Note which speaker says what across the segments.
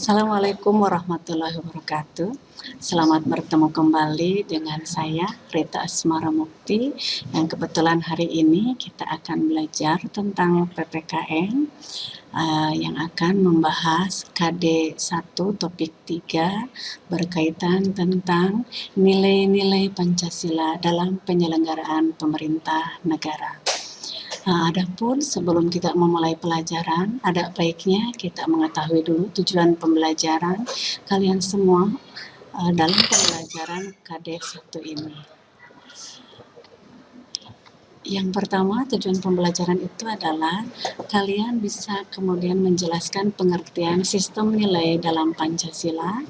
Speaker 1: Assalamualaikum warahmatullahi wabarakatuh. Selamat bertemu kembali dengan saya Rita Asmara Mukti, yang kebetulan hari ini kita akan belajar tentang PPKN yang akan membahas KD 1 topik 3 berkaitan tentang nilai-nilai Pancasila dalam penyelenggaraan pemerintah negara. Adapun sebelum kita memulai pelajaran, ada baiknya kita mengetahui dulu tujuan pembelajaran kalian semua dalam pembelajaran KD 1 ini. Yang pertama, tujuan pembelajaran itu adalah kalian bisa kemudian menjelaskan pengertian sistem nilai dalam Pancasila.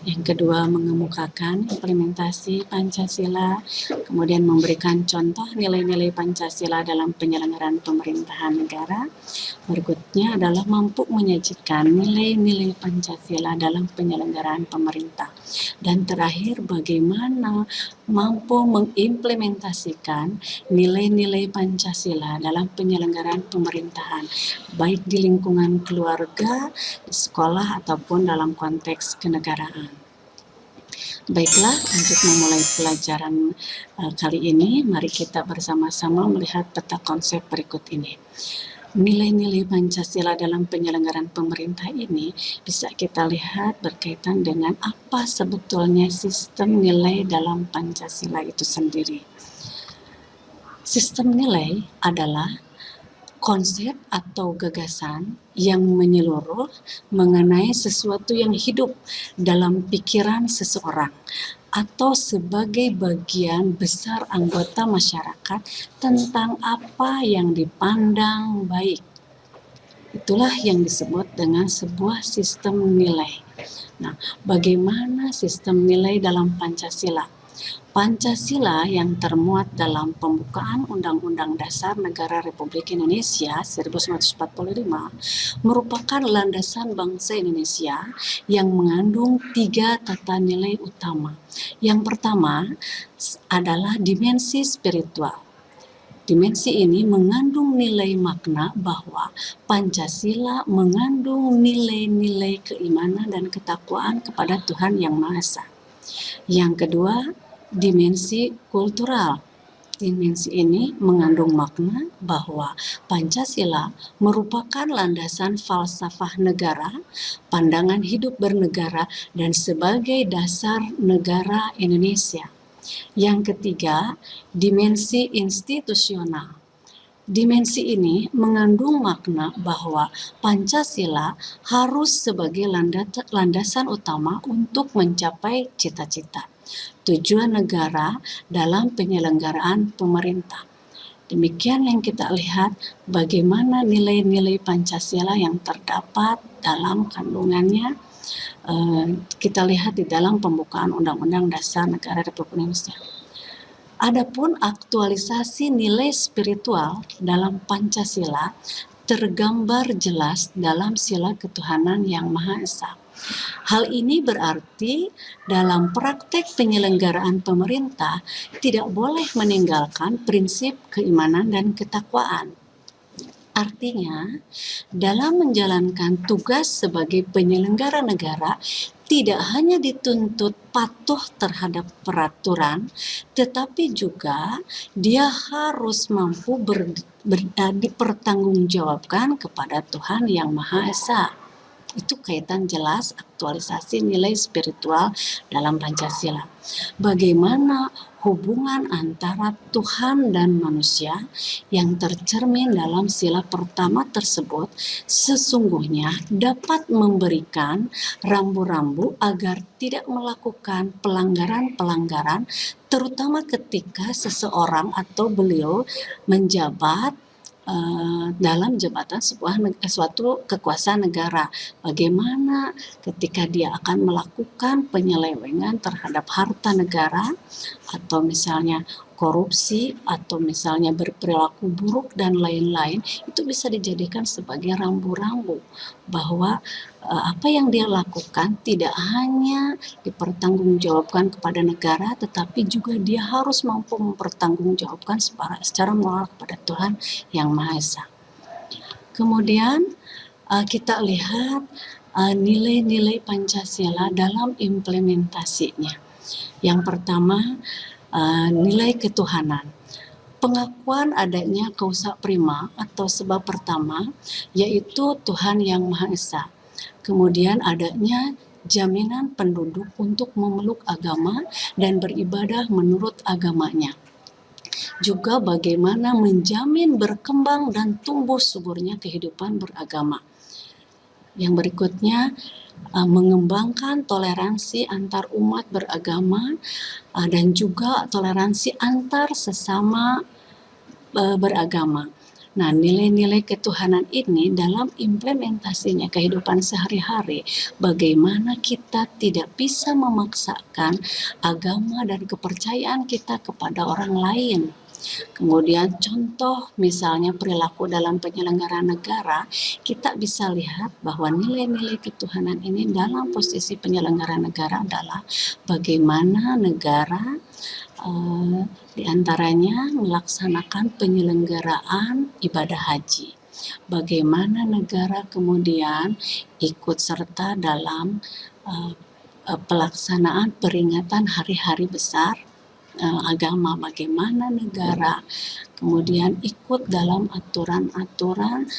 Speaker 1: Yang kedua, mengemukakan implementasi Pancasila, kemudian memberikan contoh nilai-nilai Pancasila dalam penyelenggaraan pemerintahan negara. Berikutnya adalah mampu menyajikan nilai-nilai Pancasila dalam penyelenggaraan pemerintah. Dan terakhir, bagaimana mampu mengimplementasikan nilai-nilai Pancasila dalam penyelenggaraan pemerintahan, baik di lingkungan keluarga, sekolah, ataupun dalam konteks kenegaraan. Baiklah, untuk memulai pelajaran kali ini, mari kita bersama-sama melihat peta konsep berikut ini. Nilai-nilai Pancasila dalam penyelenggaraan pemerintah ini bisa kita lihat berkaitan dengan apa sebetulnya sistem nilai dalam Pancasila itu sendiri. Sistem nilai adalah konsep atau gagasan yang menyeluruh mengenai sesuatu yang hidup dalam pikiran seseorang atau sebagai bagian besar anggota masyarakat tentang apa yang dipandang baik. Itulah yang disebut dengan sebuah sistem nilai. Nah, bagaimana sistem nilai dalam Pancasila? Pancasila yang termuat dalam pembukaan Undang-Undang Dasar Negara Republik Indonesia 1945 merupakan landasan bangsa Indonesia yang mengandung 3 tata nilai utama. Yang pertama adalah dimensi spiritual. Dimensi ini mengandung nilai makna bahwa Pancasila mengandung nilai-nilai keimanan dan ketakwaan kepada Tuhan Yang Maha Esa. Yang kedua, dimensi kultural. Dimensi ini mengandung makna bahwa Pancasila merupakan landasan falsafah negara, pandangan hidup bernegara, dan sebagai dasar negara Indonesia. Yang ketiga, dimensi institusional. Dimensi ini mengandung makna bahwa Pancasila harus sebagai landasan utama untuk mencapai cita-cita, tujuan negara dalam penyelenggaraan pemerintah. Demikian yang kita lihat bagaimana nilai-nilai Pancasila yang terdapat dalam kandungannya. Kita lihat di dalam pembukaan Undang-Undang Dasar Negara Republik Indonesia. Adapun aktualisasi nilai spiritual dalam Pancasila tergambar jelas dalam sila ketuhanan Yang Maha Esa. Hal ini berarti dalam praktek penyelenggaraan pemerintah tidak boleh meninggalkan prinsip keimanan dan ketakwaan. Artinya, dalam menjalankan tugas sebagai penyelenggara negara, tidak hanya dituntut patuh terhadap peraturan, tetapi juga dia harus mampu dipertanggungjawabkan kepada Tuhan Yang Maha Esa. Itu kaitan jelas aktualisasi nilai spiritual dalam Pancasila. Bagaimana hubungan antara Tuhan dan manusia yang tercermin dalam sila pertama tersebut sesungguhnya dapat memberikan rambu-rambu agar tidak melakukan pelanggaran-pelanggaran, terutama ketika seseorang atau beliau menjabat dalam jabatan suatu kekuasaan negara. Bagaimana ketika dia akan melakukan penyelewengan terhadap harta negara, atau misalnya korupsi, atau misalnya berperilaku buruk dan lain-lain, itu bisa dijadikan sebagai rambu-rambu bahwa apa yang dia lakukan tidak hanya dipertanggungjawabkan kepada negara, tetapi juga dia harus mampu mempertanggungjawabkan secara moral kepada Tuhan Yang Maha Esa. Kemudian kita lihat nilai-nilai Pancasila dalam implementasinya. Yang pertama, nilai ketuhanan. Pengakuan adanya kausa prima atau sebab pertama, yaitu Tuhan Yang Maha Esa. Kemudian adanya jaminan penduduk untuk memeluk agama dan beribadah menurut agamanya. Juga bagaimana menjamin berkembang dan tumbuh suburnya kehidupan beragama. Yang berikutnya, mengembangkan toleransi antar umat beragama dan juga toleransi antar sesama beragama. Nah, nilai-nilai ketuhanan ini dalam implementasinya kehidupan sehari-hari, bagaimana kita tidak bisa memaksakan agama dan kepercayaan kita kepada orang lain. Kemudian contoh misalnya perilaku dalam penyelenggaraan negara, kita bisa lihat bahwa nilai-nilai ketuhanan ini dalam posisi penyelenggaraan negara adalah bagaimana negara diantaranya melaksanakan penyelenggaraan ibadah haji. Bagaimana negara kemudian ikut serta dalam pelaksanaan peringatan hari-hari besar agama, bagaimana negara kemudian ikut dalam aturan-aturan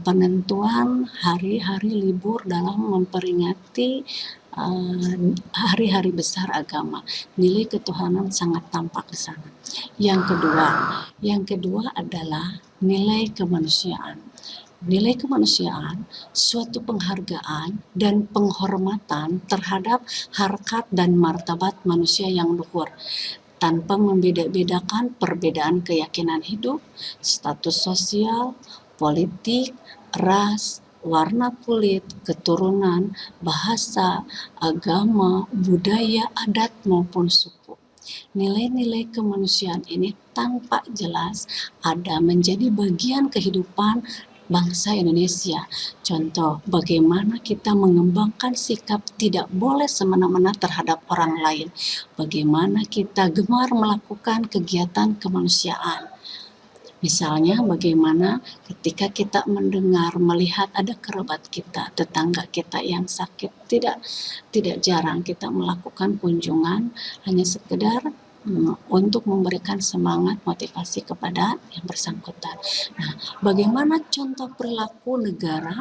Speaker 1: penentuan hari-hari libur dalam memperingati hari-hari besar agama. Nilai ketuhanan sangat tampak di sana. Yang kedua adalah nilai kemanusiaan. Nilai kemanusiaan, suatu penghargaan dan penghormatan terhadap harkat dan martabat manusia yang luhur, tanpa membeda-bedakan perbedaan keyakinan hidup, status sosial, politik, ras, warna kulit, keturunan, bahasa, agama, budaya, adat maupun suku. Nilai-nilai kemanusiaan ini tanpa jelas ada menjadi bagian kehidupan bangsa Indonesia. Contoh, bagaimana kita mengembangkan sikap tidak boleh semena-mena terhadap orang lain. Bagaimana kita gemar melakukan kegiatan kemanusiaan. Misalnya bagaimana ketika kita mendengar, melihat ada kerabat kita, tetangga kita yang sakit, tidak jarang kita melakukan kunjungan hanya sekedar untuk memberikan semangat motivasi kepada yang bersangkutan. Nah, bagaimana contoh perilaku negara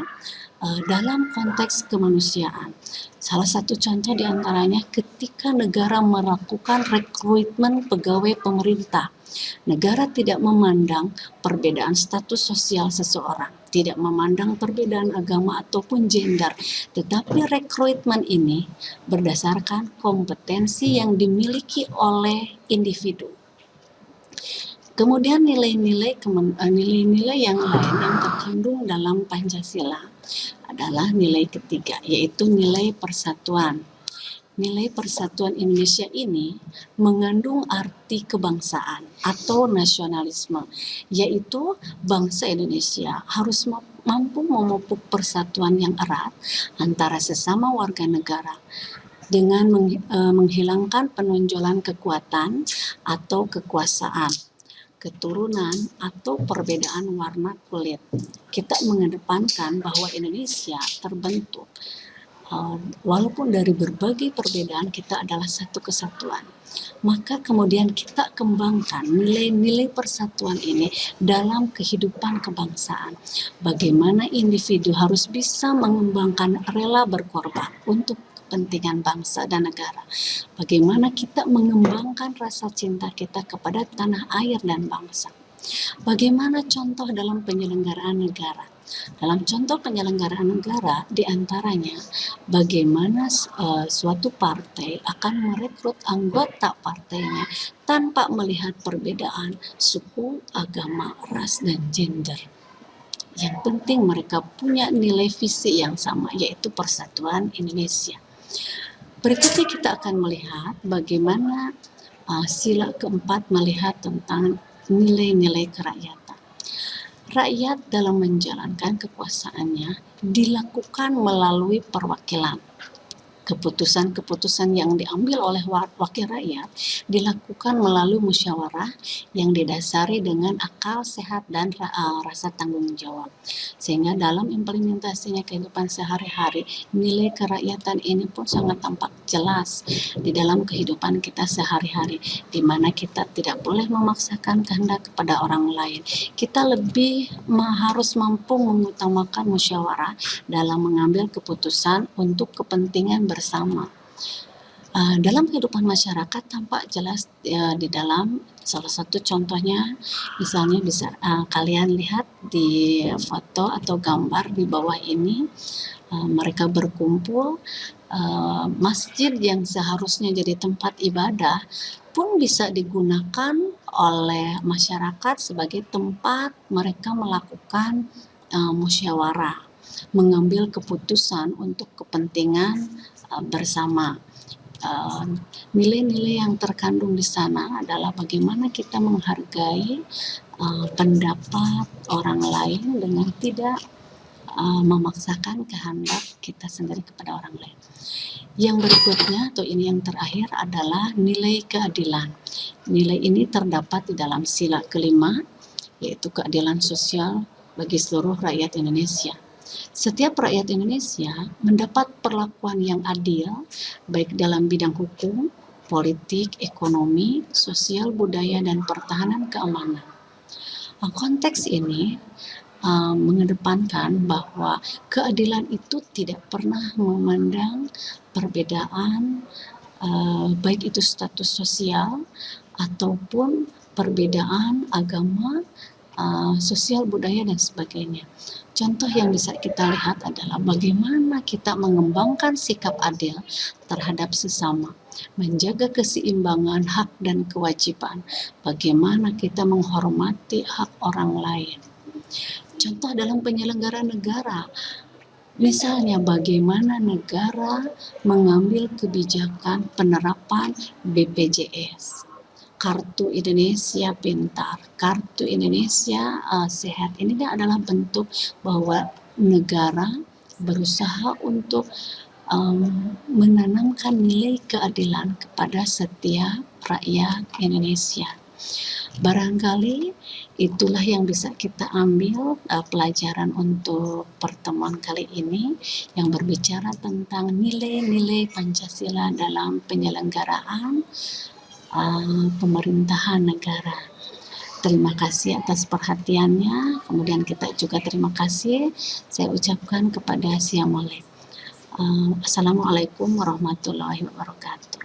Speaker 1: dalam konteks kemanusiaan? Salah satu contoh diantaranya ketika negara melakukan rekrutmen pegawai pemerintah. Negara tidak memandang perbedaan status sosial seseorang, tidak memandang perbedaan agama ataupun gender, tetapi rekrutmen ini berdasarkan kompetensi yang dimiliki oleh individu. Kemudian nilai-nilai yang lain yang terkandung dalam Pancasila adalah nilai ketiga, yaitu nilai persatuan. Nilai persatuan Indonesia ini mengandung arti kebangsaan atau nasionalisme, yaitu bangsa Indonesia harus mampu memupuk persatuan yang erat antara sesama warga negara dengan menghilangkan penonjolan kekuatan atau kekuasaan, keturunan atau perbedaan warna kulit. Kita mengedepankan bahwa Indonesia terbentuk walaupun dari berbagai perbedaan kita adalah satu kesatuan. Maka kemudian kita kembangkan nilai-nilai persatuan ini dalam kehidupan kebangsaan. Bagaimana individu harus bisa mengembangkan rela berkorban untuk kepentingan bangsa dan negara. Bagaimana kita mengembangkan rasa cinta kita kepada tanah air dan bangsa. Bagaimana contoh dalam penyelenggaraan negara? Dalam contoh penyelenggaraan negara, diantaranya bagaimana suatu partai akan merekrut anggota partainya tanpa melihat perbedaan suku, agama, ras, dan gender. Yang penting mereka punya nilai visi yang sama, yaitu persatuan Indonesia. Berikutnya kita akan melihat bagaimana sila keempat melihat tentang nilai-nilai kerakyatan. Rakyat dalam menjalankan kekuasaannya dilakukan melalui perwakilan. keputusan-keputusan yang diambil oleh wakil rakyat dilakukan melalui musyawarah yang didasari dengan akal sehat dan rasa tanggung jawab. Sehingga dalam implementasinya kehidupan sehari-hari, nilai kerakyatan ini pun sangat tampak jelas di dalam kehidupan kita sehari-hari, di mana kita tidak boleh memaksakan kehendak kepada orang lain. Kita lebih harus mampu mengutamakan musyawarah dalam mengambil keputusan untuk kepentingan bersama. Dalam kehidupan masyarakat tampak jelas di dalam salah satu contohnya, misalnya bisa kalian lihat di foto atau gambar di bawah ini, mereka berkumpul, masjid yang seharusnya jadi tempat ibadah pun bisa digunakan oleh masyarakat sebagai tempat mereka melakukan musyawarah, mengambil keputusan untuk kepentingan bersama. Nilai-nilai yang terkandung di sana adalah bagaimana kita menghargai pendapat orang lain dengan tidak memaksakan kehendak kita sendiri kepada orang lain. Yang berikutnya atau ini yang terakhir adalah nilai keadilan. Nilai ini terdapat di dalam sila kelima, yaitu keadilan sosial bagi seluruh rakyat Indonesia. Setiap rakyat Indonesia mendapat perlakuan yang adil, baik dalam bidang hukum, politik, ekonomi, sosial, budaya, dan pertahanan keamanan. Konteks ini mengedepankan bahwa keadilan itu tidak pernah memandang perbedaan, baik itu status sosial ataupun perbedaan agama, sosial, budaya, dan sebagainya. Contoh yang bisa kita lihat adalah bagaimana kita mengembangkan sikap adil terhadap sesama, menjaga keseimbangan hak dan kewajiban, bagaimana kita menghormati hak orang lain. Contoh dalam penyelenggaraan negara, misalnya bagaimana negara mengambil kebijakan penerapan BPJS, Kartu Indonesia Pintar, Kartu Indonesia Sehat. Ini adalah bentuk bahwa negara berusaha untuk menanamkan nilai keadilan kepada setiap rakyat Indonesia. Barangkali itulah yang bisa kita ambil pelajaran untuk pertemuan kali ini yang berbicara tentang nilai-nilai Pancasila dalam penyelenggaraan pemerintahan negara. Terima kasih atas perhatiannya. Kemudian kita juga terima kasih saya ucapkan kepada Syamole. Assalamualaikum warahmatullahi wabarakatuh.